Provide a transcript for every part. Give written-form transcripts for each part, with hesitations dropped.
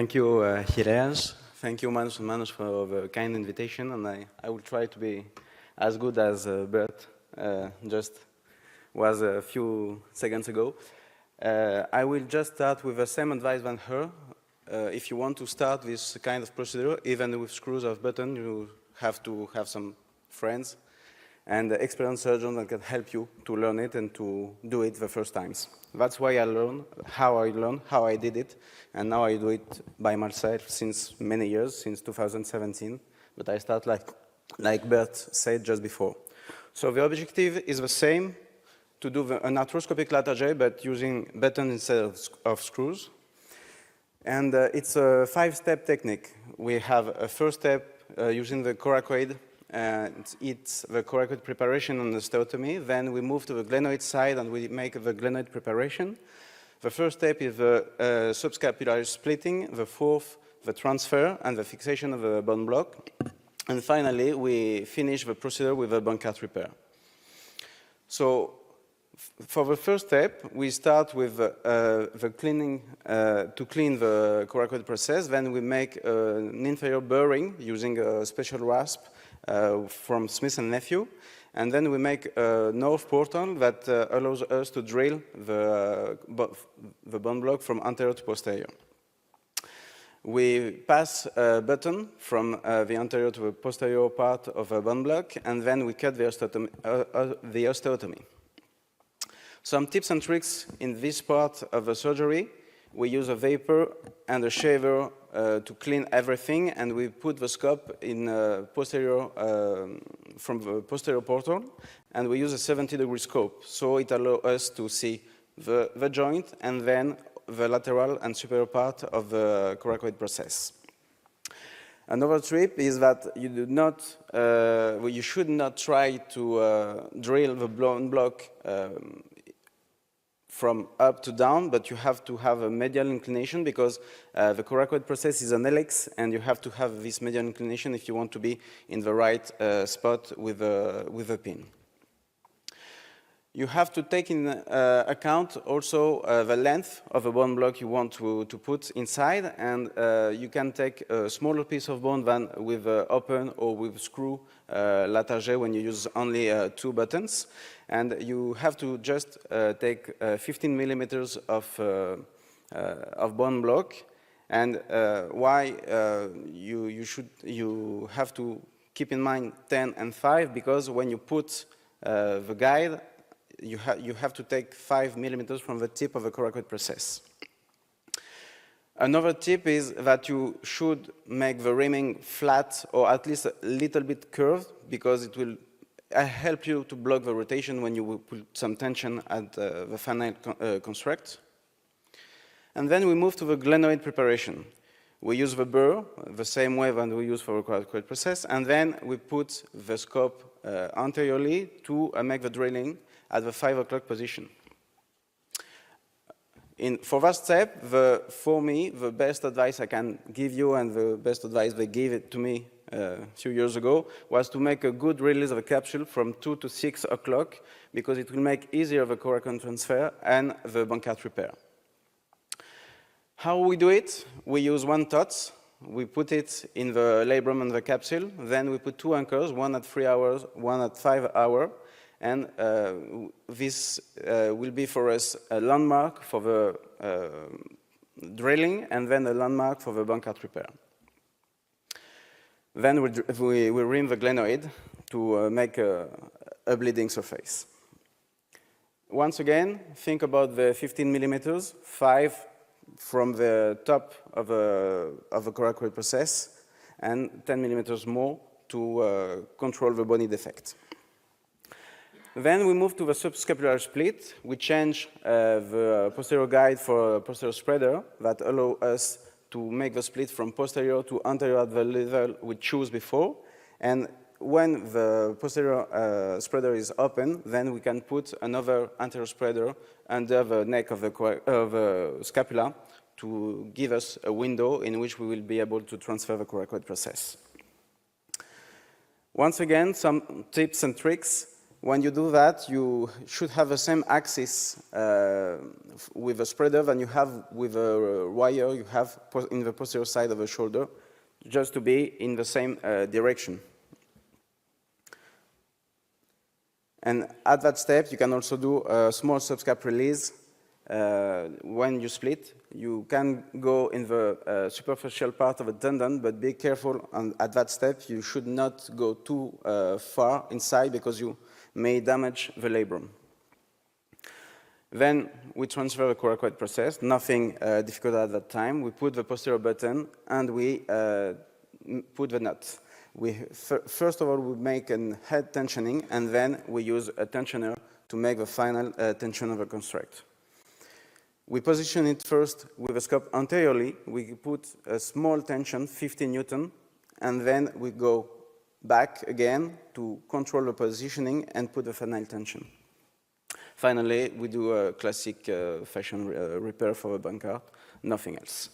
Thank you, Hilaj. Thank you, Manus, for the kind invitation, and I will try to be as good as Bert just was a few seconds ago. I will just start with the same advice than her. If you want to start this kind of procedure, even with screws or button, you have to have some friends and experienced surgeons that can help you to learn it and to do it the first times. That's why I learned, how I did it, and now I do it by myself since many years, since 2017, but I start like Bert said just before. So the objective is the same, to do an arthroscopic Latarjet, but using buttons instead of screws. And it's a 5-step technique. We have a first step using the coracoid. It's the coracoid preparation and the osteotomy. Then we move to the glenoid side and we make the glenoid preparation. The first step is the subscapular splitting. The fourth, the transfer and the fixation of the bone block. And finally, we finish the procedure with a Bankart repair. So for the first step, we start with the cleaning, to clean the coracoid process. Then we make an inferior burring using a special rasp from Smith & Nephew. And then we make a nerve portal that allows us to drill the bone block from anterior to posterior. We pass a button from the anterior to the posterior part of a bone block, and then we cut the osteotomy. Some tips and tricks in this part of the surgery. We use a vapor and a shaver to clean everything, and we put the scope in posterior, from the posterior portal, and we use a 70-degree scope, so it allows us to see the joint and then the lateral and superior part of the coracoid process. Another tip is that you do not, you should not try to drill the bone block from up to down, but you have to have a medial inclination because the coracoid process is an helix, and you have to have this medial inclination if you want to be in the right spot with the pin. You have to take in account also the length of the bone block you want to put inside, and you can take a smaller piece of bone than with open or with screw Latarjet when you use only 2 buttons. And you have to just take 15 millimeters of bone block. And why you have to keep in mind 10 and 5, because when you put the guide, you have to take 5 millimeters from the tip of the coracoid process. Another tip is that you should make the rimming flat or at least a little bit curved, because it will help you to block the rotation when you will put some tension at the final construct. And then we move to the glenoid preparation. We use the burr the same way that we use for the coracoid process, and then we put the scope anteriorly to make the drilling at the 5 o'clock position. For that step, for me, the best advice I can give you, and the best advice they gave it to me a few years ago, was to make a good release of the capsule from 2 to 6 o'clock, because it will make easier the coracoid transfer and the Bankart repair. How we do it? We use 1 TOTS. We put it in the labrum and the capsule. Then we put 2 anchors, one at 3 hours, one at 5 hours. And this will be for us a landmark for the drilling, and then a landmark for the Bankart repair. Then we rim the glenoid to make a bleeding surface. Once again, think about the 15 millimeters, 5 from the top of the coracoid process, and 10 millimeters more to control the bony defect. Then we move to the subscapular split. We change the posterior guide for a posterior spreader that allows us to make the split from posterior to anterior at the level we choose before. And when the posterior spreader is open, then we can put another anterior spreader under the neck of the scapula to give us a window in which we will be able to transfer the coracoid process. Once again, some tips and tricks. when you do that, you should have the same axis with a spreader than you have with a wire you have in the posterior side of the shoulder, just to be in the same direction. And at that step, you can also do a small subscap release. When you split, you can go in the superficial part of a tendon, but be careful at that step. You should not go too far inside because you may damage the labrum. Then we transfer the coracoid process, nothing difficult at that time. We put the posterior button and we put the nut. First of all, we make a head tensioning, and then we use a tensioner to make the final tension of the construct. We position it first with the scope anteriorly. We put a small tension, 50 Newton, and then we go back again to control the positioning and put the final tension. Finally, we do a classic fashion repair for the Bankart, nothing else.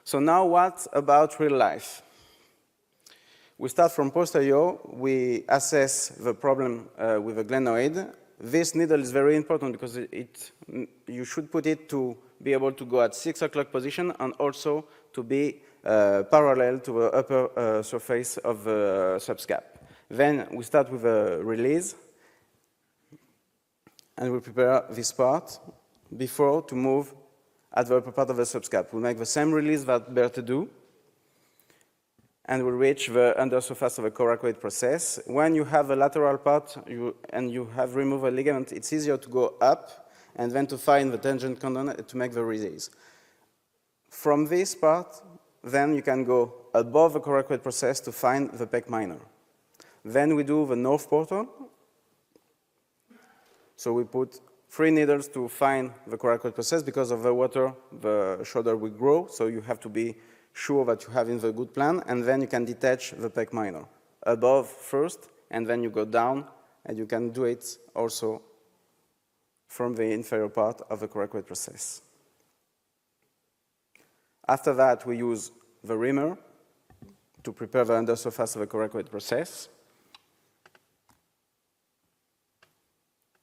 So now what about real life? We start from posterior. We assess the problem with a glenoid. This needle is very important because you should put it to be able to go at 6 o'clock position and also to be parallel to the upper surface of the subscap. Then we start with a release, and we prepare this part before to move at the upper part of the subscap. We make the same release that Berthe do, and we reach the undersurface of the coracoid process. When you have a lateral part and you have removed a ligament, it's easier to go up and then to find the tangent condyle to make the release. From this part, then you can go above the coracoid process to find the pec minor. Then we do the north portal. So we put 3 needles to find the coracoid process. Because of the water, the shoulder will grow, so you have to be sure that you have in the good plan, and then you can detach the pec minor. Above first, and then you go down, and you can do it also from the inferior part of the coracoid process. After that, we use the reamer to prepare the undersurface of the coracoid process.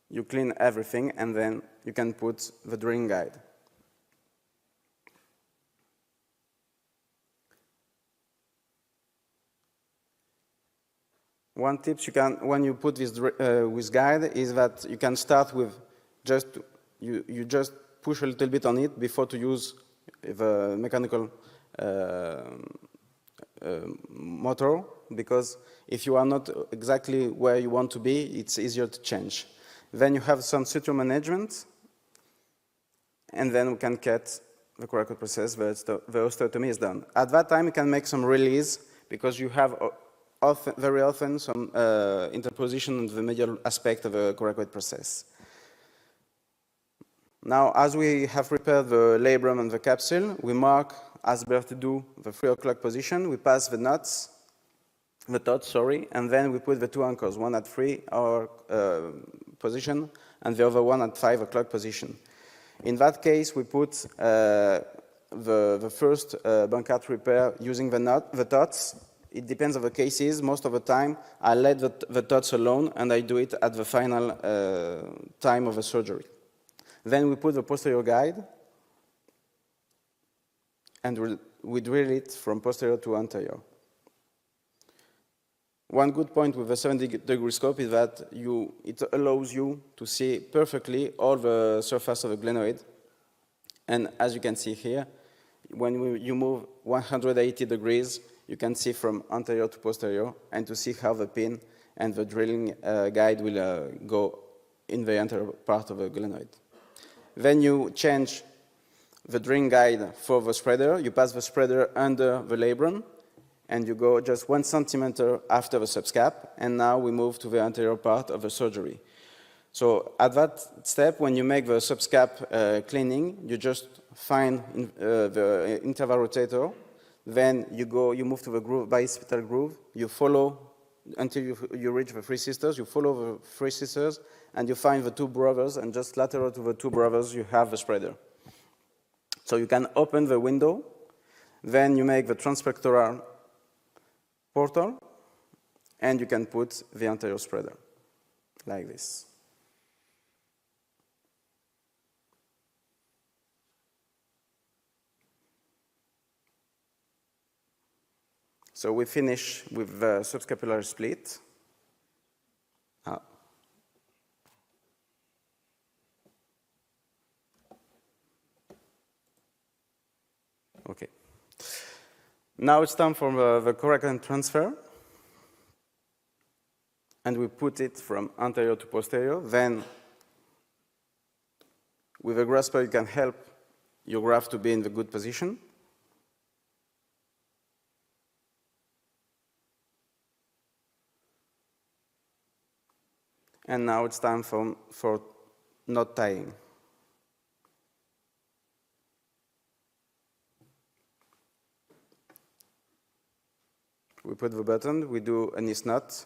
You clean everything, and then you can put the drilling guide. One tip you can, when you put this with guide, is that you can start with you just push a little bit on it before to use the mechanical motor, because if you are not exactly where you want to be, it's easier to change. Then you have some suture management, and then we can cut the coracoid process, the osteotomy is done. At that time, you can make some release, because you have very often some interposition in the medial aspect of the coracoid process. Now, as we have prepared the labrum and the capsule, we mark, as Berthe do, the 3 o'clock position. We pass the nuts, the tots, sorry, and then we put the 2 anchors, one at 3 hour position and the other one at 5 o'clock position. In that case, we put the first Bankart repair using the tots. It depends on the cases. Most of the time, I let the tots alone, and I do it at the final time of the surgery. Then we put the posterior guide, and we drill it from posterior to anterior. One good point with the 70-degree scope is that it allows you to see perfectly all the surface of the glenoid. And as you can see here, when you move 180 degrees, you can see from anterior to posterior, and to see how the pin and the drilling guide will go in the anterior part of the glenoid. Then you change the drilling guide for the spreader. You pass the spreader under the labrum, and you go just 1 centimeter after the subscap, and now we move to the anterior part of the surgery. So at that step, when you make the subscap cleaning, you just find the interval rotator, then you move to the groove, bicipital groove, you follow until you reach the 3 sisters, you follow the 3 sisters, and you find the 2 brothers, and just lateral to the 2 brothers, you have the spreader. So you can open the window, then you make the transpectoral portal, and you can put the anterior spreader. like this. So we finish with the subscapular split. Okay. Now it's time for the coracoid transfer. And we put it from anterior to posterior. Then, with a grasper, you can help your graft to be in the good position. And now it's time for knot tying. We put the button, we do a knee knot.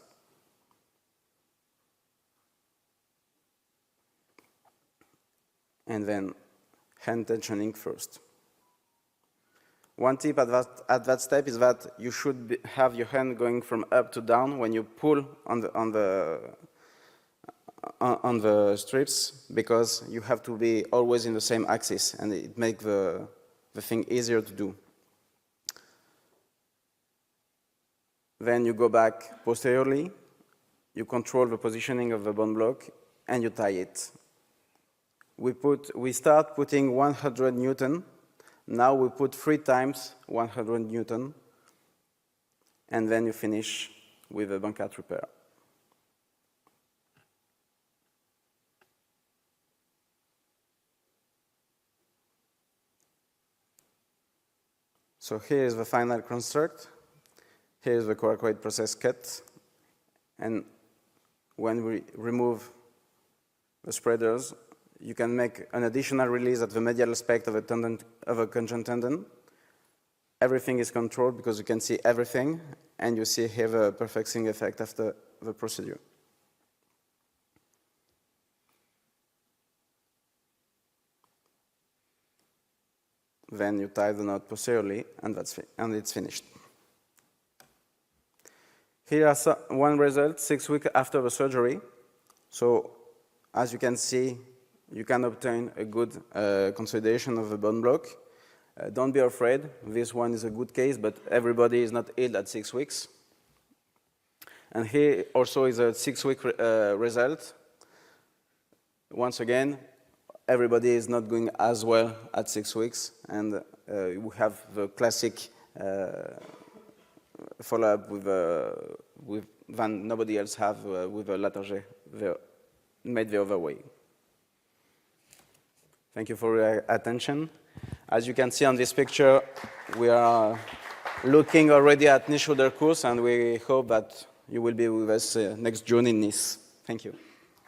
And then hand tensioning first. One tip at that step is that you should have your hand going from up to down when you pull on the strips, because you have to be always in the same axis, and it makes the thing easier to do. Then you go back posteriorly, you control the positioning of the bone block, and you tie it. We start putting 100 Newton. Now we put 3 times 100 Newton. And then you finish with a Bankart repair. So here is the final construct. Here is the coracoid process cut. And when we remove the spreaders, you can make an additional release at the medial aspect of a conjoint tendon. Everything is controlled because you can see everything, and you see here the perfecting effect after the procedure. Then you tie the knot posteriorly, and it's finished. Here are one result 6 weeks after the surgery. So, as you can see, you can obtain a good consolidation of the bone block. Don't be afraid. This one is a good case, but everybody is not ill at 6 weeks. And here also is a 6-week result. Once again, everybody is not going as well at 6 weeks, and we have the classic follow-up with than nobody else have with the Latarjet made the other way. Thank you for your attention. As you can see on this picture, we are looking already at knee shoulder course, and we hope that you will be with us next June in Nice. Thank you.